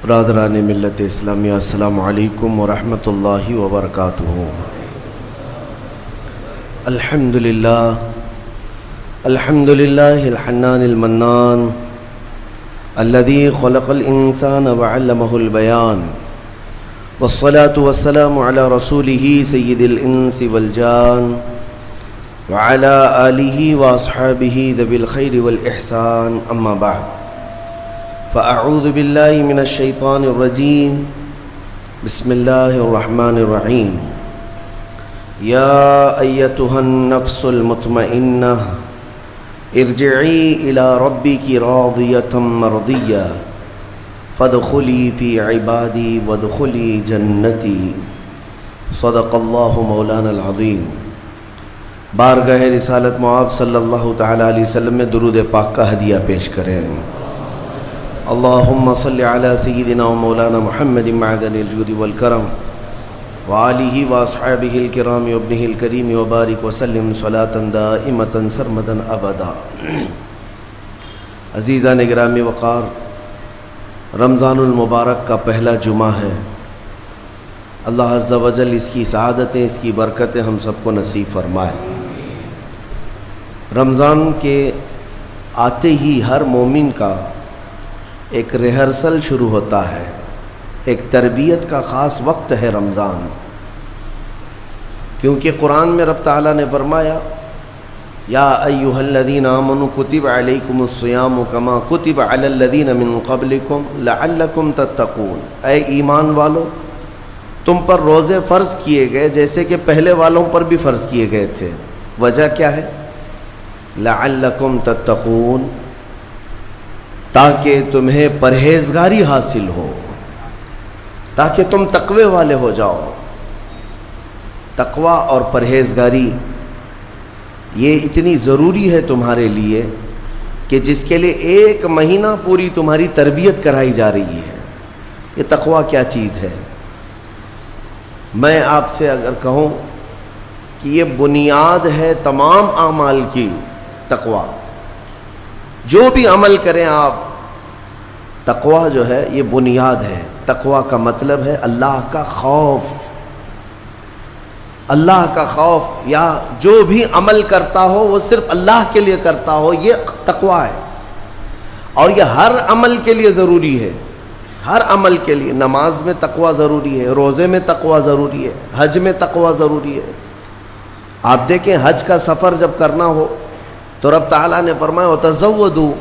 برادران ملت اسلامیہ، السلام علیکم ورحمۃ اللہ وبرکاتہ۔ الحمدللہ الحنان المنان الذي خلق الانسان وعلمه البيان، والصلاة والسلام على رسوله سید الانس والجان وعلى آلہ واصحابہ ذوی الخیر والاحسان، اما بعد فاعوذ باللہ من الشیطان الرجیم، بسم اللہ الرحمن الرحیم۔ یا ایتها النفس المطمئنہ ارجعی الی ربک راضیۃ مرضیہ فادخلی فی عبادی وادخلی جنتی، صدق اللہ مولانا العظیم۔ بارگاہ رسالت معاب صلی اللہ تعالی علیہ وسلم میں درود پاک کا ہدیہ پیش کریں۔ اللہم صلی علی سیدنا و مولانا محمد معدن الجود والکرم وآلہ واصحابہ الکرام وابنہ الکریم وبارک وسلم صلاة دائمة سرمدا ابدا۔ عزیزان گرامی وقار، رمضان المبارک کا پہلا جمعہ ہے۔ اللہ عز و جل اس کی سعادتیں، اس کی برکتیں ہم سب کو نصیب فرمائے۔ رمضان کے آتے ہی ہر مومن کا ایک ریہرسل شروع ہوتا ہے، ایک تربیت کا خاص وقت ہے رمضان، کیونکہ قرآن میں رب تعالیٰ نے فرمایا یا ایھا الذین آمنوا کتب علیکم الصیام کما کتب علی الذین من قبلکم لعلکم تتقون، اے ایمان والو تم پر روزے فرض کیے گئے جیسے کہ پہلے والوں پر بھی فرض کیے گئے تھے۔ وجہ کیا ہے؟ لعلکم تتقون، تاکہ تمہیں پرہیزگاری حاصل ہو، تاکہ تم تقوی والے ہو جاؤ۔ تقوی اور پرہیزگاری یہ اتنی ضروری ہے تمہارے لیے کہ جس کے لیے ایک مہینہ پوری تمہاری تربیت کرائی جا رہی ہے۔ یہ تقوی کیا چیز ہے؟ میں آپ سے اگر کہوں کہ یہ بنیاد ہے تمام اعمال کی، تقوی جو بھی عمل کریں آپ، تقوی جو ہے یہ بنیاد ہے۔ تقوی کا مطلب ہے اللہ کا خوف، اللہ کا خوف، یا جو بھی عمل کرتا ہو وہ صرف اللہ کے لیے کرتا ہو، یہ تقوی ہے۔ اور یہ ہر عمل کے لیے ضروری ہے، ہر عمل کے لیے۔ نماز میں تقوی ضروری ہے، روزے میں تقوی ضروری ہے، حج میں تقوی ضروری ہے۔ آپ دیکھیں حج کا سفر جب کرنا ہو تو رب تعالیٰ نے فرمایا وَتَزَوَّدُوا،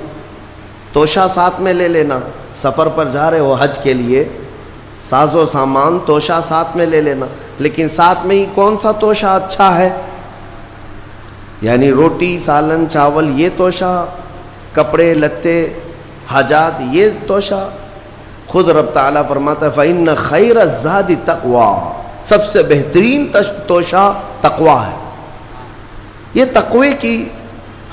توشہ ساتھ میں لے لینا۔ سفر پر جا رہے ہو حج کے لیے، ساز و سامان توشہ ساتھ میں لے لینا، لیکن ساتھ میں ہی کون سا توشہ اچھا ہے؟ یعنی روٹی، سالن، چاول یہ توشہ، کپڑے لتے، حاجات یہ توشہ؟ خود رب تعالیٰ فرماتا ہے فَإِنَّ خَيْرَ الزَّادِ تَقْوَىٰ، سب سے بہترین توشہ تقوی ہے۔ یہ تقوی کی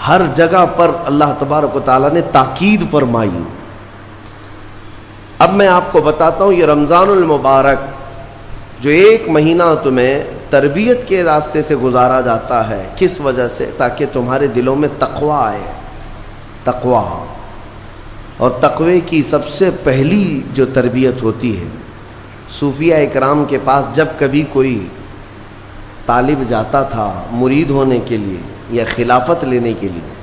ہر جگہ پر اللہ تبارک و تعالیٰ نے تاکید فرمائی۔ اب میں آپ کو بتاتا ہوں یہ رمضان المبارک جو ایک مہینہ تمہیں تربیت کے راستے سے گزارا جاتا ہے، کس وجہ سے؟ تاکہ تمہارے دلوں میں تقوی آئے، تقوی۔ اور تقوی کی سب سے پہلی جو تربیت ہوتی ہے، صوفیہ اکرام کے پاس جب کبھی کوئی طالب جاتا تھا مرید ہونے کے لیے یا خلافت لینے کے لیے،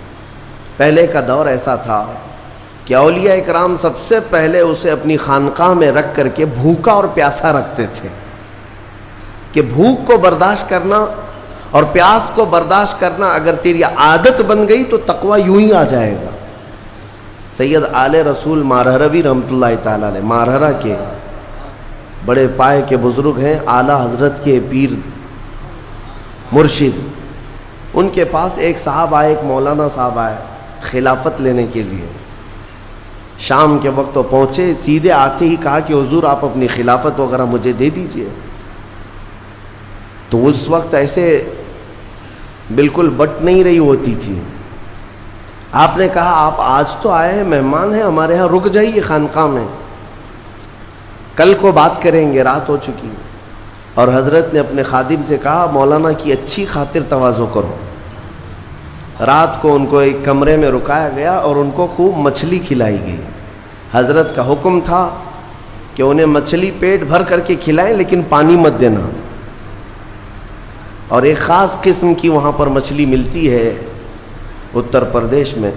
پہلے کا دور ایسا تھا کہ اولیاء اکرام سب سے پہلے اسے اپنی خانقاہ میں رکھ کر کے بھوکا اور پیاسا رکھتے تھے، کہ بھوک کو برداشت کرنا اور پیاس کو برداشت کرنا اگر تیری عادت بن گئی تو تقوی یوں ہی آ جائے گا۔ سید آل رسول مارہروی رحمۃ اللہ تعالیٰ علیہ، مارہرہ کے بڑے پائے کے بزرگ ہیں، اعلیٰ حضرت کے پیر مرشد، ان کے پاس ایک صاحب آئے، ایک مولانا صاحب آئے خلافت لینے کے لیے۔ شام کے وقت تو پہنچے، سیدھے آتے ہی کہا کہ حضور آپ اپنی خلافت وغیرہ مجھے دے دیجئے۔ تو اس وقت ایسے بالکل بٹ نہیں رہی ہوتی تھی۔ آپ نے کہا آپ آج تو آئے ہیں، مہمان ہیں ہمارے ہاں، رک جائیے خانقاہ میں، کل کو بات کریں گے، رات ہو چکی۔ اور حضرت نے اپنے خادم سے کہا مولانا کی اچھی خاطر تواضع کرو۔ رات کو ان کو ایک کمرے میں رکایا گیا اور ان کو خوب مچھلی کھلائی گئی۔ حضرت کا حکم تھا کہ انہیں مچھلی پیٹ بھر کر کے کھلائیں لیکن پانی مت دینا. اور ایک خاص قسم کی وہاں پر مچھلی ملتی ہے اتر پردیش میں،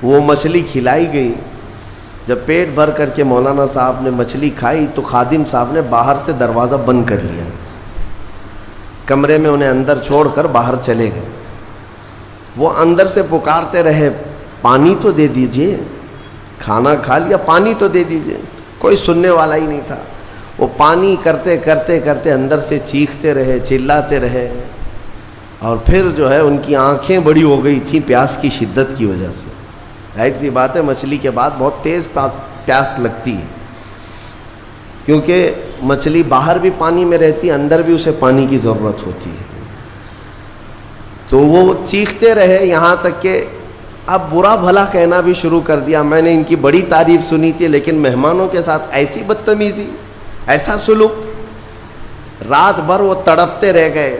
وہ مچھلی کھلائی گئی. جب پیٹ بھر کر کے مولانا صاحب نے مچھلی کھائی تو خادم صاحب نے باہر سے دروازہ بند کر لیا، کمرے میں انہیں اندر چھوڑ کر باہر چلے گئے. وہ اندر سے پکارتے رہے پانی تو دے دیجئے، کھانا کھا لیا پانی تو دے دیجئے. کوئی سننے والا ہی نہیں تھا. وہ پانی کرتے کرتے کرتے اندر سے چیختے رہے، چلاتے رہے، اور پھر جو ہے ان کی آنکھیں بڑی ہو گئی تھیں پیاس کی شدت کی وجہ سے. ظاہر سی بات ہے مچھلی کے بعد بہت تیز پیاس لگتی ہے، کیونکہ مچھلی باہر بھی پانی میں رہتی ہے، اندر بھی اسے پانی کی ضرورت ہوتی ہے. تو وہ چیختے رہے یہاں تک کہ اب برا بھلا کہنا بھی شروع کر دیا. میں نے ان کی بڑی تعریف سنی تھی لیکن مہمانوں کے ساتھ ایسی بدتمیزی، ایسا سلوک. رات بھر وہ تڑپتے رہ گئے.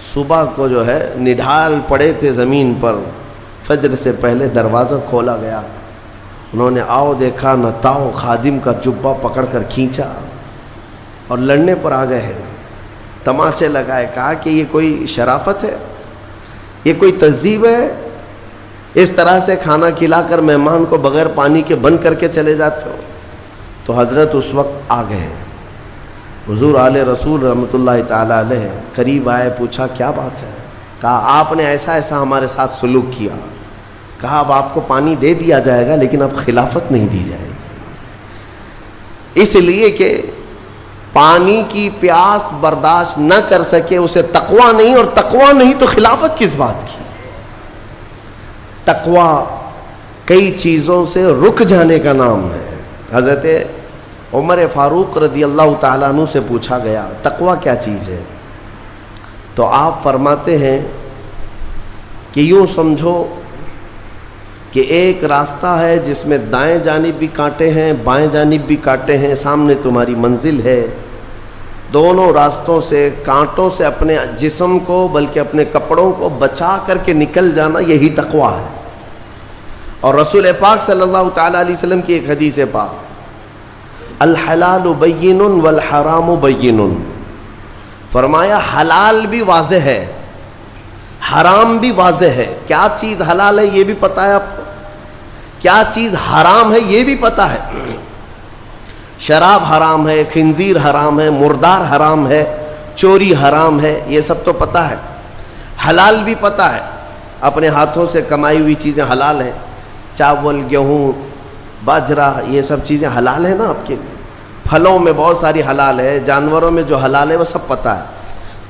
صبح کو جو ہے نڈھال پڑے تھے زمین پر، فجر سے پہلے دروازہ کھولا گیا. انہوں نے آؤ دیکھا نہ تاؤ، خادم کا جبہ پکڑ کر کھینچا اور لڑنے پر آ گئے ہیں. تماچے لگائے. کہا کہ یہ کوئی شرافت ہے، یہ کوئی تہذیب ہے؟ اس طرح سے کھانا کھلا کر مہمان کو بغیر پانی کے بند کر کے چلے جاتے ہو. تو حضرت اس وقت آ گئے. حضور آل رسول رحمۃ اللہ تعالی علیہ قریب آئے، پوچھا کیا بات ہے؟ کہا آپ نے ایسا ایسا ہمارے ساتھ سلوک کیا. کہا اب آپ کو پانی دے دیا جائے گا لیکن اب خلافت نہیں دی جائے گی، اس لیے کہ پانی کی پیاس برداشت نہ کر سکے اسے تقویٰ نہیں، اور تقویٰ نہیں تو خلافت کس بات کی؟ تقویٰ کئی چیزوں سے رک جانے کا نام ہے. حضرت عمر فاروق رضی اللہ تعالیٰ عنہ سے پوچھا گیا تقویٰ کیا چیز ہے؟ تو آپ فرماتے ہیں کہ یوں سمجھو کہ ایک راستہ ہے جس میں دائیں جانب بھی کانٹے ہیں، بائیں جانب بھی کانٹے ہیں، سامنے تمہاری منزل ہے. دونوں راستوں سے کانٹوں سے اپنے جسم کو بلکہ اپنے کپڑوں کو بچا کر کے نکل جانا، یہی تقویٰ ہے. اور رسول پاک صلی اللہ تعالیٰ علیہ وسلم کی ایک حدیث پاک، الحلال بین والحرام بین، فرمایا حلال بھی واضح ہے، حرام بھی واضح ہے. کیا چیز حلال ہے یہ بھی پتہ ہے آپ کو، کیا چیز حرام ہے یہ بھی پتہ ہے. شراب حرام ہے، خنزیر حرام ہے، مردار حرام ہے، چوری حرام ہے، یہ سب تو پتہ ہے. حلال بھی پتہ ہے، اپنے ہاتھوں سے کمائی ہوئی چیزیں حلال ہیں. چاول، گیہوں، باجرہ، یہ سب چیزیں حلال ہیں نا آپ کے لیے. پھلوں میں بہت ساری حلال ہے، جانوروں میں جو حلال ہے وہ سب پتہ ہے.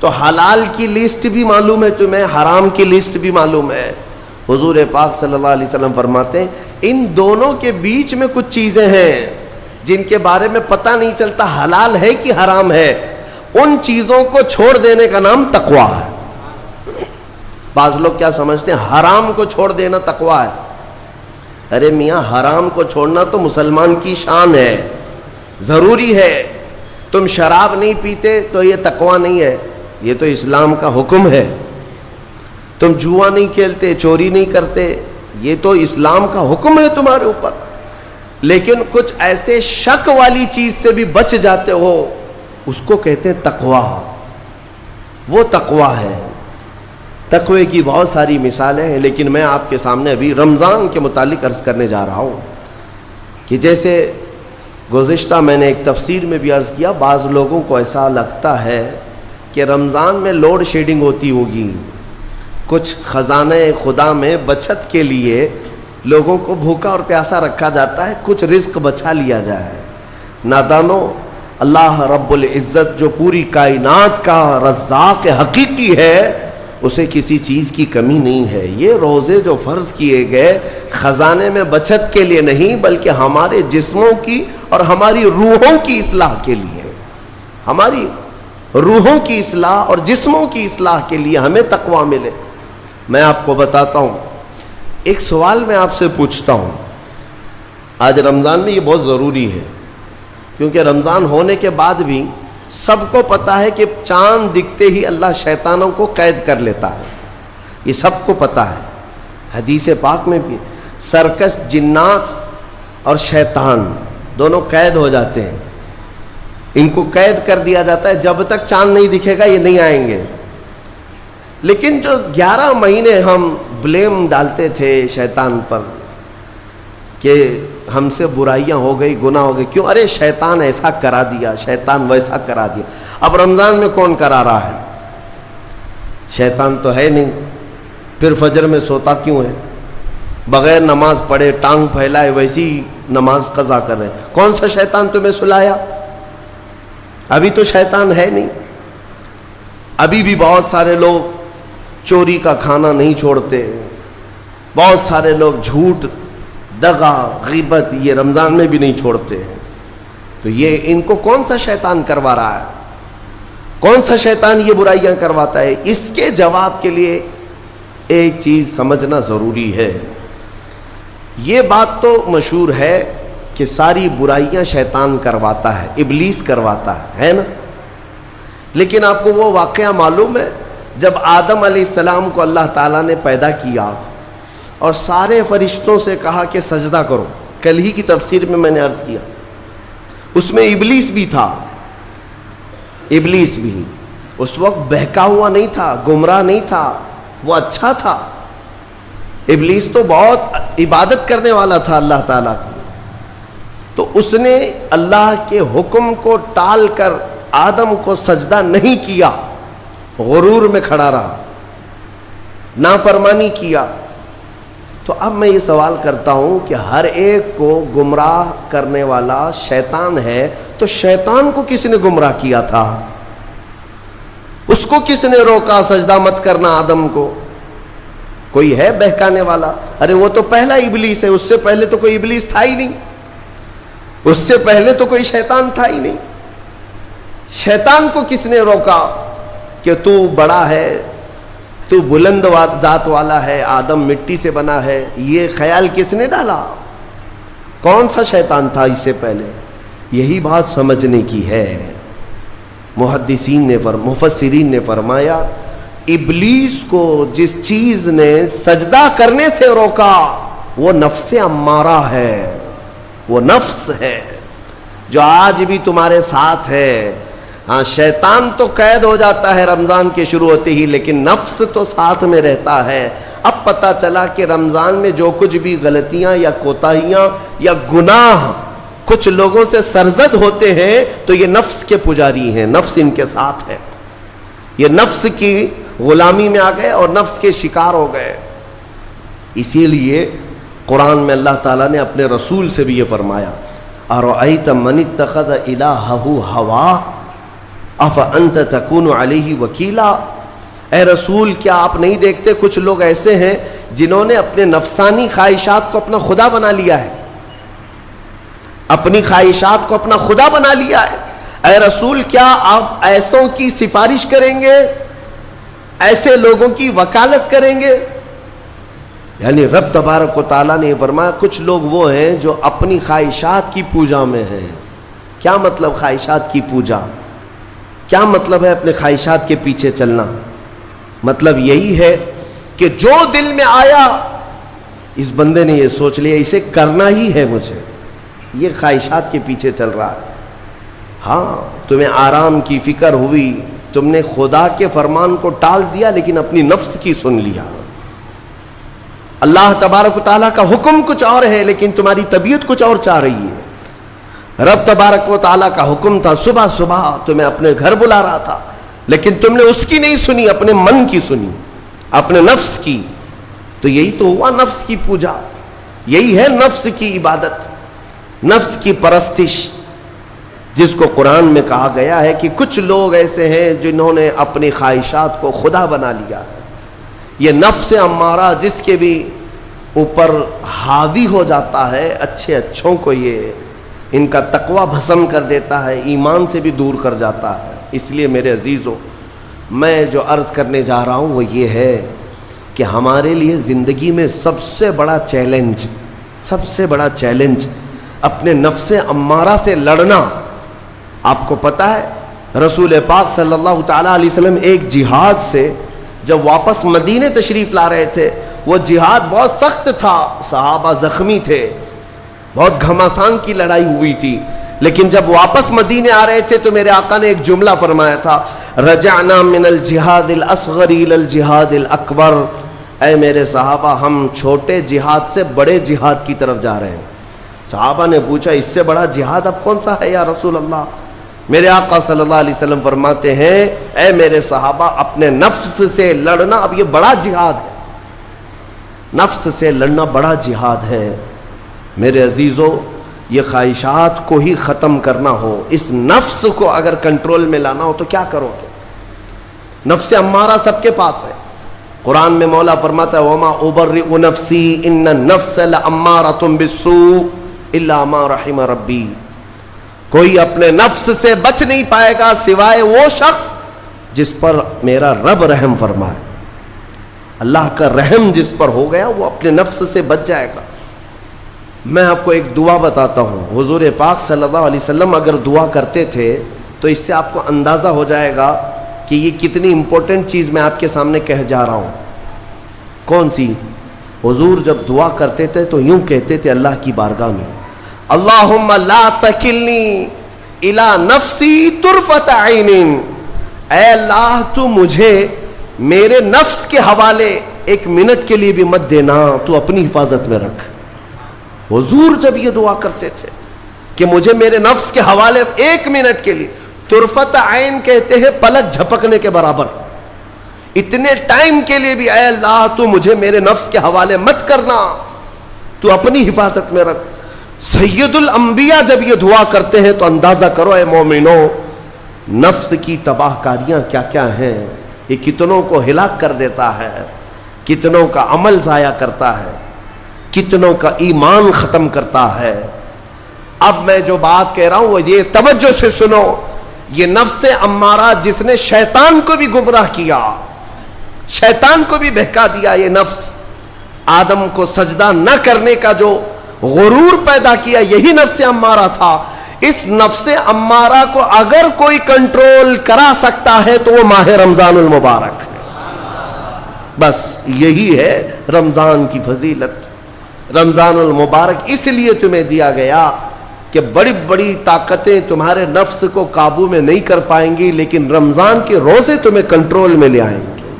تو حلال کی لسٹ بھی معلوم ہے تمہیں، حرام کی لسٹ بھی معلوم ہے. حضور پاک صلی اللہ علیہ وسلم فرماتے ہیں ان دونوں کے بیچ میں کچھ چیزیں ہیں جن کے بارے میں پتہ نہیں چلتا حلال ہے کہ حرام ہے. ان چیزوں کو چھوڑ دینے کا نام تقویٰ ہے. بعض لوگ کیا سمجھتے ہیں حرام کو چھوڑ دینا تقویٰ ہے. ارے میاں حرام کو چھوڑنا تو مسلمان کی شان ہے، ضروری ہے. تم شراب نہیں پیتے تو یہ تقویٰ نہیں ہے، یہ تو اسلام کا حکم ہے. تم جوا نہیں کھیلتے، چوری نہیں کرتے، یہ تو اسلام کا حکم ہے تمہارے اوپر. لیکن کچھ ایسے شک والی چیز سے بھی بچ جاتے ہو، اس کو کہتے ہیں تقویٰ. وہ تقویٰ ہے. تقوی کی بہت ساری مثالیں ہیں، لیکن میں آپ کے سامنے ابھی رمضان کے متعلق عرض کرنے جا رہا ہوں کہ جیسے گزشتہ میں نے ایک تفسیر میں بھی عرض کیا، بعض لوگوں کو ایسا لگتا ہے کہ رمضان میں لوڈ شیڈنگ ہوتی ہوگی، کچھ خزانہ خدا میں بچت کے لیے لوگوں کو بھوکا اور پیاسا رکھا جاتا ہے، کچھ رزق بچا لیا جائے. نادانو، اللہ رب العزت جو پوری کائنات کا رزاق حقیقی ہے، اسے کسی چیز کی کمی نہیں ہے. یہ روزے جو فرض کیے گئے خزانے میں بچت کے لیے نہیں بلکہ ہمارے جسموں کی اور ہماری روحوں کی اصلاح کے لیے، ہماری روحوں کی اصلاح اور جسموں کی اصلاح کے لیے ہمیں تقویٰ ملے. میں آپ کو بتاتا ہوں، ایک سوال میں آپ سے پوچھتا ہوں. آج رمضان میں یہ بہت ضروری ہے کیونکہ رمضان ہونے کے بعد بھی سب کو پتہ ہے کہ چاند دکھتے ہی اللہ شیطانوں کو قید کر لیتا ہے. یہ سب کو پتہ ہے. حدیث پاک میں بھی سرکش جنات اور شیطان دونوں قید ہو جاتے ہیں، ان کو قید کر دیا جاتا ہے، جب تک چاند نہیں دکھے گا یہ نہیں آئیں گے۔ لیکن جو 11 مہینے ہم بلیم ڈالتے تھے شیطان پر کہ ہم سے برائیاں ہو گئی، گناہ ہو گئی، کیوں؟ ارے شیطان ایسا کرا دیا، شیطان ویسا کرا دیا۔ اب رمضان میں کون کرا رہا ہے؟ شیطان تو ہے نہیں، پھر فجر میں سوتا کیوں ہے؟ بغیر نماز پڑھے ٹانگ پھیلائے ویسی نماز قضا کر رہے، کون سا شیطان تمہیں سلایا؟ ابھی تو شیطان ہے نہیں۔ ابھی بھی بہت سارے لوگ چوری کا کھانا نہیں چھوڑتے، بہت سارے لوگ جھوٹ، دغا، غیبت یہ رمضان میں بھی نہیں چھوڑتے ہیں۔ تو یہ ان کو کون سا شیطان کروا رہا ہے؟ کون سا شیطان یہ برائیاں کرواتا ہے؟ اس کے جواب کے لیے ایک چیز سمجھنا ضروری ہے۔ یہ بات تو مشہور ہے کہ ساری برائیاں شیطان کرواتا ہے، ابلیس کرواتا ہے نا؟ لیکن آپ کو وہ واقعہ معلوم ہے جب آدم علیہ السلام کو اللہ تعالیٰ نے پیدا کیا اور سارے فرشتوں سے کہا کہ سجدہ کرو، کل ہی کی تفسیر میں نے عرض کیا، اس میں ابلیس بھی تھا۔ ابلیس بھی اس وقت بہکا ہوا نہیں تھا، گمراہ نہیں تھا، وہ اچھا تھا۔ ابلیس تو بہت عبادت کرنے والا تھا اللہ تعالیٰ کی، تو اس نے اللہ کے حکم کو ٹال کر آدم کو سجدہ نہیں کیا، غرور میں کھڑا رہا، نافرمانی کیا۔ تو اب میں یہ سوال کرتا ہوں کہ ہر ایک کو گمراہ کرنے والا شیطان ہے، تو شیطان کو کس نے گمراہ کیا تھا؟ اس کو کس نے روکا سجدہ مت کرنا آدم کو؟ کوئی ہے بہکانے والا؟ ارے وہ تو پہلا ابلیس ہے، اس سے پہلے تو کوئی ابلیس تھا ہی نہیں، اس سے پہلے تو کوئی شیطان تھا ہی نہیں۔ شیطان کو کس نے روکا کہ تو بڑا ہے، تو بلند ذات والا ہے، آدم مٹی سے بنا ہے؟ یہ خیال کس نے ڈالا؟ کون سا شیطان تھا اس سے پہلے؟ یہی بات سمجھنے کی ہے۔ محدثین نے مفسرین نے فرمایا ابلیس کو جس چیز نے سجدہ کرنے سے روکا وہ نفس امارہ ہے، وہ نفس ہے جو آج بھی تمہارے ساتھ ہے۔ ہاں شیطان تو قید ہو جاتا ہے رمضان کے شروع ہوتے ہی، لیکن نفس تو ساتھ میں رہتا ہے۔ اب پتہ چلا کہ رمضان میں جو کچھ بھی غلطیاں یا کوتاہیاں یا گناہ کچھ لوگوں سے سرزد ہوتے ہیں تو یہ نفس کے پجاری ہیں، نفس ان کے ساتھ ہے، یہ نفس کی غلامی میں آ گئے اور نفس کے شکار ہو گئے۔ اسی لیے قرآن میں اللہ تعالیٰ نے اپنے رسول سے بھی یہ فرمایا اَرَأَيْتَ مَنِ اتَّخَذَ إِلَٰهَهُ هَوَاهُ أَفَأَنْتَ تَكُونُ عَلَيْهِ وَكِيلًا۔ اے رسول کیا آپ نہیں دیکھتے کچھ لوگ ایسے ہیں جنہوں نے اپنے نفسانی خواہشات کو اپنا خدا بنا لیا ہے، اپنی خواہشات کو اپنا خدا بنا لیا ہے۔ اے رسول کیا آپ ایسوں کی سفارش کریں گے، ایسے لوگوں کی وکالت کریں گے؟ یعنی رب تبارک و تعالیٰ نے فرمایا کچھ لوگ وہ ہیں جو اپنی خواہشات کی پوجا میں ہیں۔ کیا مطلب خواہشات کی پوجا؟ کیا مطلب ہے اپنے خواہشات کے پیچھے چلنا؟ مطلب یہی ہے کہ جو دل میں آیا اس بندے نے یہ سوچ لیا اسے کرنا ہی ہے مجھے، یہ خواہشات کے پیچھے چل رہا ہے۔ ہاں تمہیں آرام کی فکر ہوئی، تم نے خدا کے فرمان کو ٹال دیا لیکن اپنی نفس کی سن لیا۔ اللہ تبارک و تعالیٰ کا حکم کچھ اور ہے لیکن تمہاری طبیعت کچھ اور چاہ رہی ہے۔ رب تبارک و تعالیٰ کا حکم تھا صبح صبح تمہیں اپنے گھر بلا رہا تھا لیکن تم نے اس کی نہیں سنی، اپنے من کی سنی، اپنے نفس کی۔ تو یہی تو ہوا نفس کی پوجا، یہی ہے نفس کی عبادت، نفس کی پرستش، جس کو قرآن میں کہا گیا ہے کہ کچھ لوگ ایسے ہیں جنہوں نے اپنی خواہشات کو خدا بنا لیا ہے۔ یہ نفس امارہ جس کے بھی اوپر حاوی ہو جاتا ہے، اچھے اچھوں کو یہ ان کا تقوی بھسم کر دیتا ہے، ایمان سے بھی دور کر جاتا ہے۔ اس لیے میرے عزیزو میں جو عرض کرنے جا رہا ہوں وہ یہ ہے کہ ہمارے لیے زندگی میں سب سے بڑا چیلنج اپنے نفس امارہ سے لڑنا۔ آپ کو پتہ ہے رسول پاک صلی اللہ تعالیٰ علیہ وسلم ایک جہاد سے جب واپس مدینے تشریف لا رہے تھے، وہ جہاد بہت سخت تھا، صحابہ زخمی تھے، بہت گھماسان کی لڑائی ہوئی تھی، لیکن جب واپس مدینے آ رہے تھے تو میرے آقا نے ایک جملہ فرمایا تھا، رجعنا من الجہاد الاصغر الى الجہاد الاکبر، اے میرے صحابہ ہم چھوٹے جہاد سے بڑے جہاد کی طرف جا رہے ہیں۔ صحابہ نے پوچھا اس سے بڑا جہاد اب کون سا ہے یا رسول اللہ؟ میرے آقا صلی اللہ علیہ وسلم فرماتے ہیں، اے میرے صحابہ اپنے نفس سے لڑنا اب یہ بڑا جہاد ہے، نفس سے لڑنا بڑا جہاد ہے۔ میرے عزیزو، یہ خواہشات کو ہی ختم کرنا ہو، اس نفس کو اگر کنٹرول میں لانا ہو تو کیا کرو گے؟ نفس امارہ سب کے پاس ہے۔ قرآن میں مولا فرماتا ہے وَمَا أُبَرِّئُ نَفْسِي إِنَّ النَّفْسَ لَأَمَّارَةٌ بِالسُّوءِ إِلَّا مَا رَحِمَ رَبِّي۔ کوئی اپنے نفس سے بچ نہیں پائے گا سوائے وہ شخص جس پر میرا رب رحم فرمائے۔ اللہ کا رحم جس پر ہو گیا وہ اپنے نفس سے بچ جائے گا۔ میں آپ کو ایک دعا بتاتا ہوں، حضور پاک صلی اللہ علیہ وسلم اگر دعا کرتے تھے تو اس سے آپ کو اندازہ ہو جائے گا کہ یہ کتنی امپورٹنٹ چیز میں آپ کے سامنے کہہ جا رہا ہوں۔ کون سی؟ حضور جب دعا کرتے تھے تو یوں کہتے تھے اللہ کی بارگاہ میں، اللہم لا تکلنی الی نفسی طرفۃ عین، اے اللہ تو مجھے میرے نفس کے حوالے ایک منٹ کے لیے بھی مت دینا، تو اپنی حفاظت میں رکھ۔ حضور جب یہ دعا کرتے تھے کہ مجھے میرے نفس کے حوالے ایک منٹ کے لیے، طرفۃ عین کہتے ہیں پلک جھپکنے کے برابر، اتنے ٹائم کے لیے بھی اے اللہ تو مجھے میرے نفس کے حوالے مت کرنا، تو اپنی حفاظت میں رکھ۔ سید الانبیاء جب یہ دعا کرتے ہیں تو اندازہ کرو اے مومنو، نفس کی تباہ کاریاں کیا کیا ہیں، یہ کتنوں کو ہلاک کر دیتا ہے، کتنوں کا عمل ضائع کرتا ہے، کتنوں کا ایمان ختم کرتا ہے۔ اب میں جو بات کہہ رہا ہوں وہ یہ توجہ سے سنو، یہ نفس امارہ جس نے شیطان کو بھی گمراہ کیا، شیطان کو بھی بہکا دیا، یہ نفس آدم کو سجدہ نہ کرنے کا جو غرور پیدا کیا یہی نفس امارہ تھا۔ اس نفس امارہ کو اگر کوئی کنٹرول کرا سکتا ہے تو وہ ماہ رمضان المبارک ہے۔ بس یہی ہے رمضان کی فضیلت۔ رمضان المبارک اس لیے تمہیں دیا گیا کہ بڑی بڑی طاقتیں تمہارے نفس کو قابو میں نہیں کر پائیں گی، لیکن رمضان کے روزے تمہیں کنٹرول میں لے آئیں گے،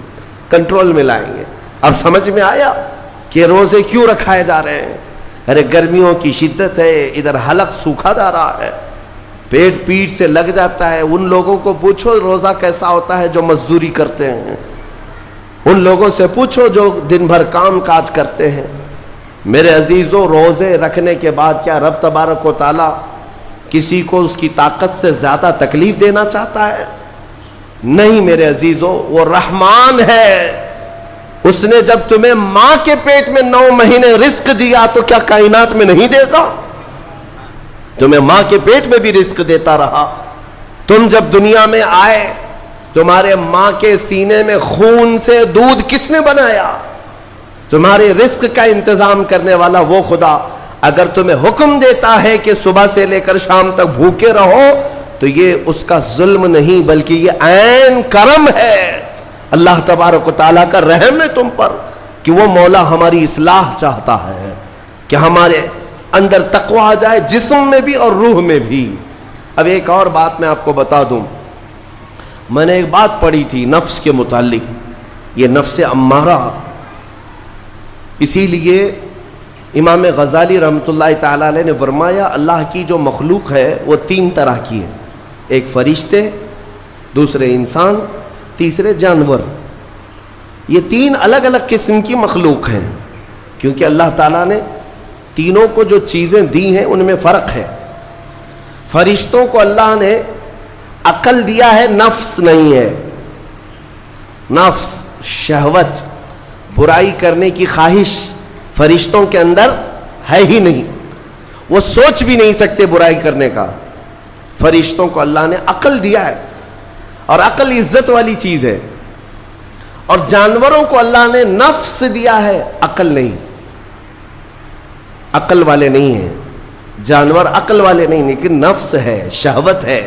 کنٹرول میں لائیں گے۔ اب سمجھ میں آیا کہ روزے کیوں رکھائے جا رہے ہیں؟ ارے گرمیوں کی شدت ہے، ادھر حلق سوکھا جا رہا ہے، پیٹ پیٹ سے لگ جاتا ہے۔ ان لوگوں کو پوچھو روزہ کیسا ہوتا ہے جو مزدوری کرتے ہیں، ان لوگوں سے پوچھو جو دن بھر کام کاج کرتے ہیں۔ میرے عزیزوں، روزے رکھنے کے بعد کیا رب تبارک و تعالی کسی کو اس کی طاقت سے زیادہ تکلیف دینا چاہتا ہے؟ نہیں میرے عزیزوں، وہ رحمان ہے۔ اس نے جب تمہیں ماں کے پیٹ میں 9 مہینے رزق دیا تو کیا کائنات میں نہیں دے گا؟ تمہیں ماں کے پیٹ میں بھی رزق دیتا رہا۔ تم جب دنیا میں آئے تمہارے ماں کے سینے میں خون سے دودھ کس نے بنایا؟ تمہارے رزق کا انتظام کرنے والا وہ خدا۔ اگر تمہیں حکم دیتا ہے کہ صبح سے لے کر شام تک بھوکے رہو تو یہ اس کا ظلم نہیں بلکہ یہ عین کرم ہے، اللہ تبارک و تعالیٰ کا رحم ہے تم پر کہ وہ مولا ہماری اصلاح چاہتا ہے کہ ہمارے اندر تقوی آ جائے، جسم میں بھی اور روح میں بھی۔ اب ایک اور بات میں آپ کو بتا دوں، میں نے ایک بات پڑھی تھی نفس کے متعلق، یہ نفس امارہ، اسی لیے امام غزالی رحمۃ اللہ تعالیٰ علیہ نے فرمایا اللہ کی جو مخلوق ہے وہ 3 طرح کی ہے، ایک فرشتے، دوسرے انسان، تیسرے جانور۔ یہ 3 الگ الگ قسم کی مخلوق ہیں، کیونکہ اللہ تعالیٰ نے تینوں کو جو چیزیں دی ہیں ان میں فرق ہے۔ فرشتوں کو اللہ نے عقل دیا ہے، نفس نہیں ہے۔ نفس، شہوت، برائی کرنے کی خواہش فرشتوں کے اندر ہے ہی نہیں، وہ سوچ بھی نہیں سکتے برائی کرنے کا۔ فرشتوں کو اللہ نے عقل دیا ہے، اور عقل عزت والی چیز ہے۔ اور جانوروں کو اللہ نے نفس دیا ہے، عقل نہیں، عقل والے نہیں ہیں جانور، عقل والے نہیں، لیکن نفس ہے، شہوت ہے،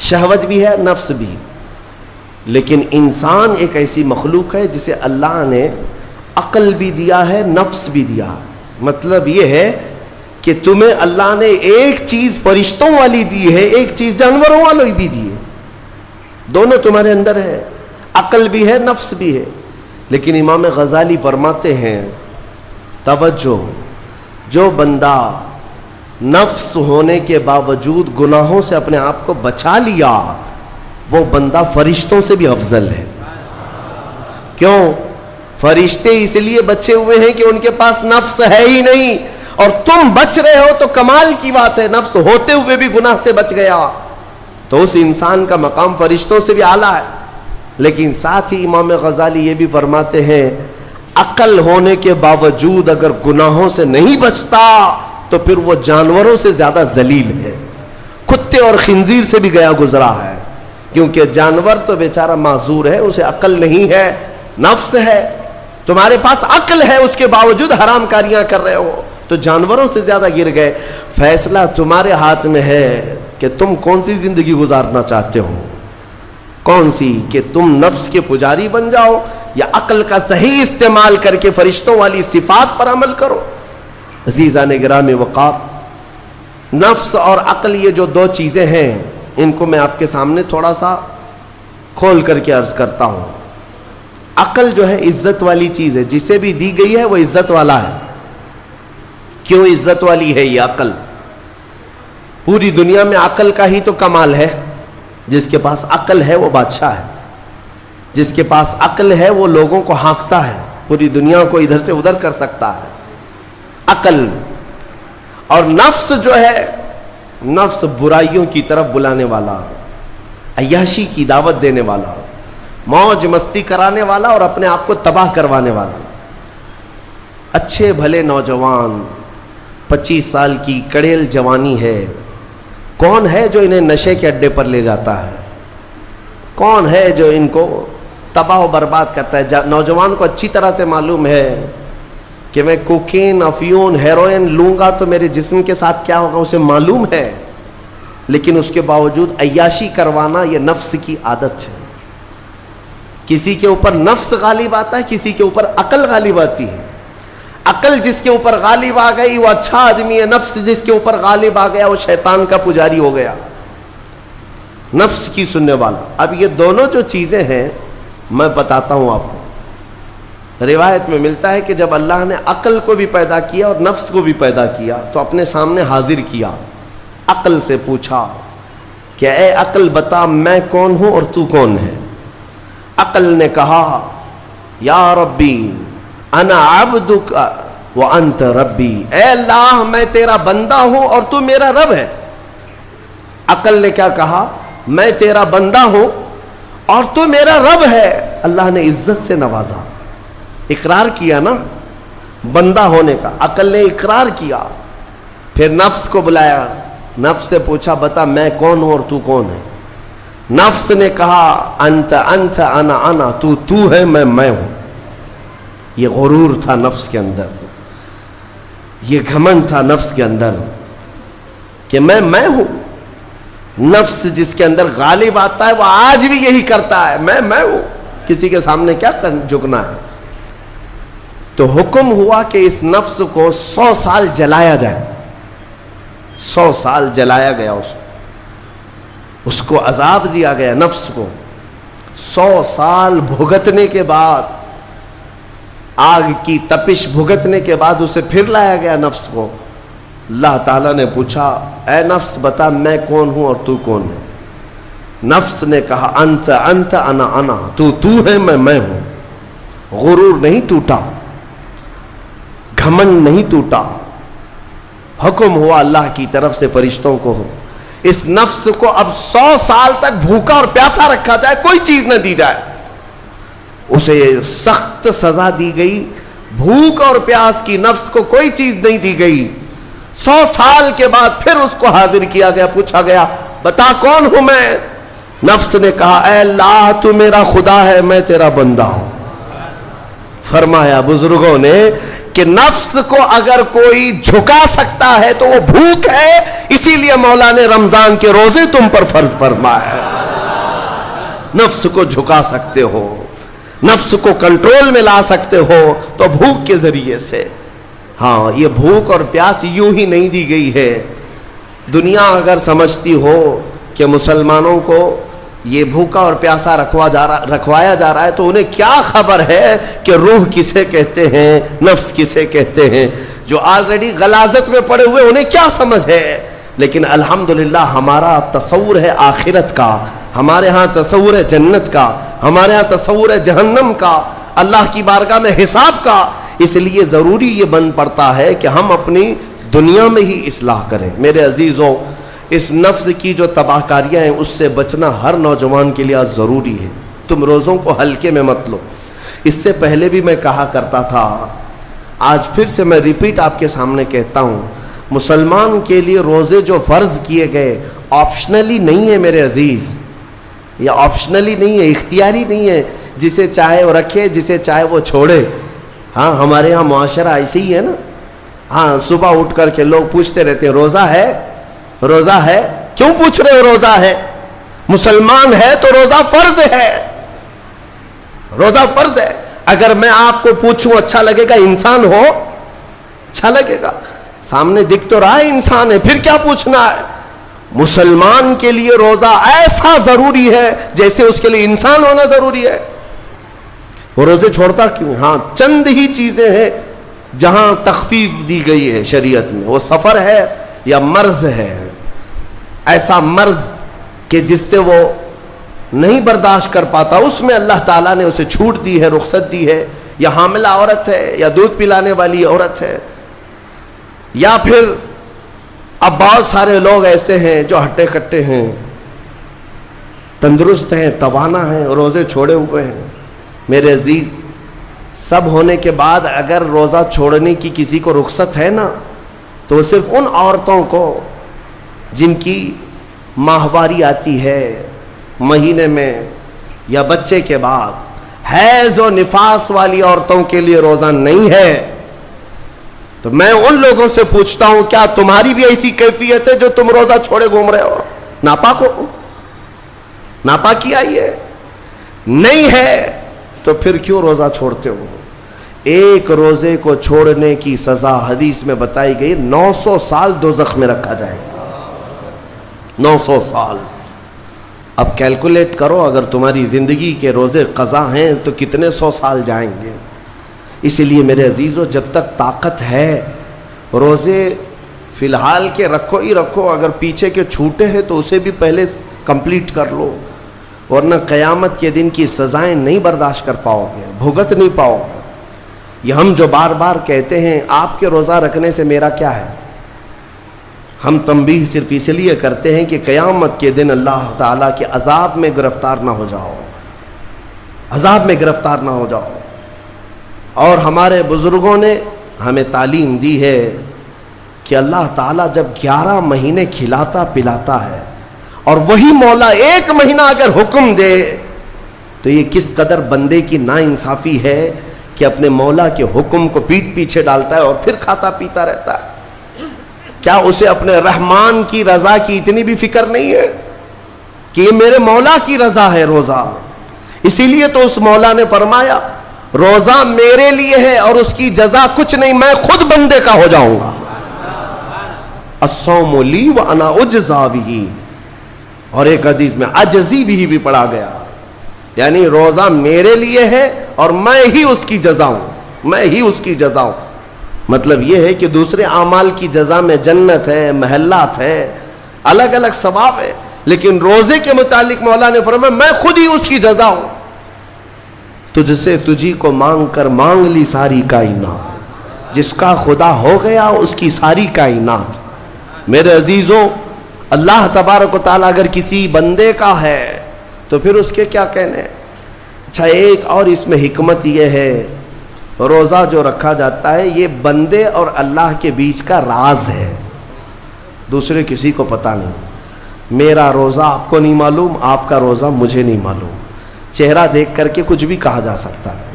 شہوت بھی ہے، نفس بھی۔ لیکن انسان ایک ایسی مخلوق ہے جسے اللہ نے عقل بھی دیا ہے، نفس بھی دیا۔ مطلب یہ ہے کہ تمہیں اللہ نے ایک چیز فرشتوں والی دی ہے, ایک چیز جانوروں والی بھی دی ہے, دونوں تمہارے اندر ہے, عقل بھی ہے, نفس بھی ہے. لیکن امام غزالی فرماتے ہیں توجہ, جو بندہ نفس ہونے کے باوجود گناہوں سے اپنے آپ کو بچا لیا, وہ بندہ فرشتوں سے بھی افضل ہے. کیوں؟ فرشتے اس لیے بچے ہوئے ہیں کہ ان کے پاس نفس ہے ہی نہیں, اور تم بچ رہے ہو تو کمال کی بات ہے. نفس ہوتے ہوئے بھی گناہ سے بچ گیا تو اس انسان کا مقام فرشتوں سے بھی اعلیٰ ہے. لیکن ساتھ ہی امام غزالی یہ بھی فرماتے ہیں عقل ہونے کے باوجود اگر گناہوں سے نہیں بچتا تو پھر وہ جانوروں سے زیادہ ذلیل ہے, کتے اور خنزیر سے بھی گیا گزرا ہے. کیونکہ جانور تو بیچارہ معذور ہے, اسے عقل نہیں ہے, نفس ہے. تمہارے پاس عقل ہے, اس کے باوجود حرام کاریاں کر رہے ہو تو جانوروں سے زیادہ گر گئے. فیصلہ تمہارے ہاتھ میں ہے کہ تم کون سی زندگی گزارنا چاہتے ہو, کون سی, کہ تم نفس کے پجاری بن جاؤ یا عقل کا صحیح استعمال کر کے فرشتوں والی صفات پر عمل کرو. عزیزان گرامی وقار, نفس اور عقل یہ جو دو چیزیں ہیں ان کو میں آپ کے سامنے تھوڑا سا کھول کر کے عرض کرتا ہوں. عقل جو ہے عزت والی چیز ہے, جسے بھی دی گئی ہے وہ عزت والا ہے. کیوں عزت والی ہے یہ عقل؟ پوری دنیا میں عقل کا ہی تو کمال ہے. جس کے پاس عقل ہے وہ بادشاہ ہے, جس کے پاس عقل ہے وہ لوگوں کو ہانکتا ہے, پوری دنیا کو ادھر سے ادھر کر سکتا ہے. عقل اور نفس جو ہے, نفس برائیوں کی طرف بلانے والا, عیاشی کی دعوت دینے والا, موج مستی کرانے والا اور اپنے آپ کو تباہ کروانے والا. اچھے بھلے نوجوان 25 سال کی کڑیل جوانی ہے, کون ہے جو انہیں نشے کے اڈے پر لے جاتا ہے؟ کون ہے جو ان کو تباہ و برباد کرتا ہے؟ نوجوان کو اچھی طرح سے معلوم ہے کہ میں کوکین, افیون, ہیروئن لوں گا تو میرے جسم کے ساتھ کیا ہوگا, اسے معلوم ہے. لیکن اس کے باوجود عیاشی کروانا یہ نفس کی عادت ہے. کسی کے اوپر نفس غالب آتا ہے, کسی کے اوپر عقل غالب آتی ہے. عقل جس کے اوپر غالب آ گئی وہ اچھا آدمی ہے, نفس جس کے اوپر غالب آ گیا وہ شیطان کا پجاری ہو گیا, نفس کی سننے والا. اب یہ دونوں جو چیزیں ہیں میں بتاتا ہوں آپ کو. روایت میں ملتا ہے کہ جب اللہ نے عقل کو بھی پیدا کیا اور نفس کو بھی پیدا کیا تو اپنے سامنے حاضر کیا, عقل سے پوچھا کہ اے عقل بتا میں کون ہوں اور تو کون ہے؟ عقل نے کہا یا ربی انا عبدک وانت ربی, اے اللہ میں تیرا بندہ ہوں اور تو میرا رب ہے. عقل نے کیا کہا؟ میں تیرا بندہ ہوں اور تو میرا رب ہے. اللہ نے عزت سے نوازا, اقرار کیا نا بندہ ہونے کا. عقل نے اقرار کیا, پھر نفس کو بلایا, نفس سے پوچھا بتا میں کون ہوں اور تو کون ہے؟ نفس نے کہا انت انت انا انا, تو ہے میں ہوں. یہ غرور تھا نفس کے اندر, یہ گھمنڈ تھا نفس کے اندر کہ میں ہوں. نفس جس کے اندر غالب آتا ہے وہ آج بھی یہی کرتا ہے, میں ہوں, کسی کے سامنے کیا جھکنا ہے. تو حکم ہوا کہ اس نفس کو 100 سال جلایا جائے. 100 سال جلایا گیا, اس کو عذاب دیا گیا نفس کو. 100 سال بھگتنے کے بعد, آگ کی تپش بھگتنے کے بعد اسے پھر لایا گیا نفس کو. اللہ تعالیٰ نے پوچھا اے نفس بتا میں کون ہوں اور تو کون ہے؟ نفس نے کہا انت انت انا انا, تو ہے میں ہوں. غرور نہیں ٹوٹا, گھمنڈ نہیں ٹوٹا. حکم ہوا اللہ کی طرف سے فرشتوں کو, اس نفس کو اب 100 سال تک بھوکا اور پیاسا رکھا جائے, کوئی چیز نہ دی جائے. اسے سخت سزا دی گئی. بھوک اور پیاس کی نفس کو کوئی چیز نہیں دی گئی. 100 سال کے بعد پھر اس کو حاضر کیا گیا, پوچھا گیا بتا کون ہوں میں؟ نفس نے کہا اے اللہ تو میرا خدا ہے, میں تیرا بندہ ہوں. فرمایا بزرگوں نے کہ نفس کو اگر کوئی جھکا سکتا ہے تو وہ بھوک ہے, اسی لیے مولا نے رمضان کے روزے تم پر فرض فرمایا. نفس کو جھکا سکتے ہو, نفس کو کنٹرول میں لا سکتے ہو تو بھوک کے ذریعے سے. ہاں یہ بھوک اور پیاس یوں ہی نہیں دی گئی ہے. دنیا اگر سمجھتی ہو کہ مسلمانوں کو یہ بھوکا اور پیاسا رکھوایا جا رہا ہے تو انہیں کیا خبر ہے کہ روح کسے کہتے ہیں, نفس کسے کہتے ہیں. جو آلریڈی غلاظت میں پڑے ہوئے انہیں کیا سمجھ ہے. لیکن الحمدللہ ہمارا تصور ہے آخرت کا, ہمارے ہاں تصور ہے جنت کا, ہمارے ہاں تصور ہے جہنم کا, اللہ کی بارگاہ میں حساب کا. اس لیے ضروری یہ بن پڑتا ہے کہ ہم اپنی دنیا میں ہی اصلاح کریں. میرے عزیزوں, اس نفس کی جو تباہ کاریاں ہیں اس سے بچنا ہر نوجوان کے لیے آج ضروری ہے. تم روزوں کو ہلکے میں مت لو. اس سے پہلے بھی میں کہا کرتا تھا, آج پھر سے میں ریپیٹ آپ کے سامنے کہتا ہوں, مسلمان کے لیے روزے جو فرض کیے گئے آپشنلی نہیں ہے میرے عزیز. یہ آپشنلی نہیں ہے, اختیاری نہیں ہے. جسے چاہے وہ رکھے, جسے چاہے وہ چھوڑے. ہاں ہمارے یہاں معاشرہ ایسے ہی ہے نا. ہاں صبح اٹھ کر کے لوگ پوچھتے رہتے ہیں روزہ ہے, روزہ ہے. کیوں پوچھ رہے ہو روزہ ہے؟ مسلمان ہے تو روزہ فرض ہے, روزہ فرض ہے. اگر میں آپ کو پوچھوں اچھا لگے گا؟ انسان ہو اچھا لگے گا, سامنے دکھ تو رہا ہے انسان ہے, پھر کیا پوچھنا ہے. مسلمان کے لیے روزہ ایسا ضروری ہے جیسے اس کے لیے انسان ہونا ضروری ہے. وہ روزے چھوڑتا کیوں؟ ہاں چند ہی چیزیں ہیں جہاں تخفیف دی گئی ہے شریعت میں. وہ سفر ہے یا مرض ہے, ایسا مرض کہ جس سے وہ نہیں برداشت کر پاتا, اس میں اللہ تعالیٰ نے اسے چھوٹ دی ہے, رخصت دی ہے. یا حاملہ عورت ہے, یا دودھ پلانے والی عورت ہے, یا پھر اب بہت سارے لوگ ایسے ہیں جو ہٹے کٹے ہیں, تندرست ہیں, توانا ہیں, روزے چھوڑے ہوئے ہیں. میرے عزیز, سب ہونے کے بعد اگر روزہ چھوڑنے کی کسی کو رخصت ہے نا, تو صرف ان عورتوں کو جن کی ماہواری آتی ہے مہینے میں یا بچے کے بعد, حیض و نفاس والی عورتوں کے لیے روزہ نہیں ہے. تو میں ان لوگوں سے پوچھتا ہوں, کیا تمہاری بھی ایسی کیفیت ہے جو تم روزہ چھوڑے گھوم رہے ہو؟ ناپاک ہو, ناپاکی آئی ہے؟ نہیں ہے تو پھر کیوں روزہ چھوڑتے ہو؟ ایک روزے کو چھوڑنے کی سزا حدیث میں بتائی گئی 900 سال دوزخ میں رکھا جائے گا. 900 سال. اب کیلکولیٹ کرو, اگر تمہاری زندگی کے روزے قضا ہیں تو کتنے 100 سال جائیں گے. اسی لیے میرے عزیزو, جب تک طاقت ہے روزے فی الحال کے رکھو ہی رکھو. اگر پیچھے کے چھوٹے ہیں تو اسے بھی پہلے کمپلیٹ کر لو, ورنہ قیامت کے دن کی سزائیں نہیں برداشت کر پاؤ گے, بھگت نہیں پاؤ گے. یہ ہم جو بار بار کہتے ہیں آپ کے روزہ رکھنے سے میرا کیا ہے, ہم تنبیہ صرف اس لیے کرتے ہیں کہ قیامت کے دن اللہ تعالیٰ کے عذاب میں گرفتار نہ ہو جاؤ, عذاب میں گرفتار نہ ہو جاؤ. اور ہمارے بزرگوں نے ہمیں تعلیم دی ہے کہ اللہ تعالیٰ جب 11 مہینے کھلاتا پلاتا ہے, اور وہی مولا 1 مہینہ اگر حکم دے, تو یہ کس قدر بندے کی ناانصافی ہے کہ اپنے مولا کے حکم کو پیٹ پیچھے ڈالتا ہے اور پھر کھاتا پیتا رہتا ہے. کیا اسے اپنے رحمان کی رضا کی اتنی بھی فکر نہیں ہے کہ یہ میرے مولا کی رضا ہے روزہ؟ اسی لیے تو اس مولا نے فرمایا روزہ میرے لیے ہے اور اس کی جزا کچھ نہیں, میں خود بندے کا ہو جاؤں گا. الصوم لی وانا اجزا بہ. اور ایک حدیث میں عجزی بھی پڑھا گیا, یعنی روزہ میرے لیے ہے اور میں ہی اس کی جزا ہوں, میں ہی اس کی جزا ہوں. مطلب یہ ہے کہ دوسرے اعمال کی جزا میں جنت ہے, محلات ہے, الگ الگ ثواب ہے, لیکن روزے کے متعلق مولا نے فرمایا میں خود ہی اس کی جزا ہوں. تجھ سے تجھی کو مانگ کر مانگ لی ساری کائنات, جس کا خدا ہو گیا اس کی ساری کائنات. میرے عزیزوں, اللہ تبارک و تعالیٰ اگر کسی بندے کا ہے تو پھر اس کے کیا کہنے. اچھا, ایک اور اس میں حکمت یہ ہے, روزہ جو رکھا جاتا ہے یہ بندے اور اللہ کے بیچ کا راز ہے, دوسرے کسی کو پتہ نہیں. میرا روزہ آپ کو نہیں معلوم, آپ کا روزہ مجھے نہیں معلوم. چہرہ دیکھ کر کے کچھ بھی کہا جا سکتا ہے.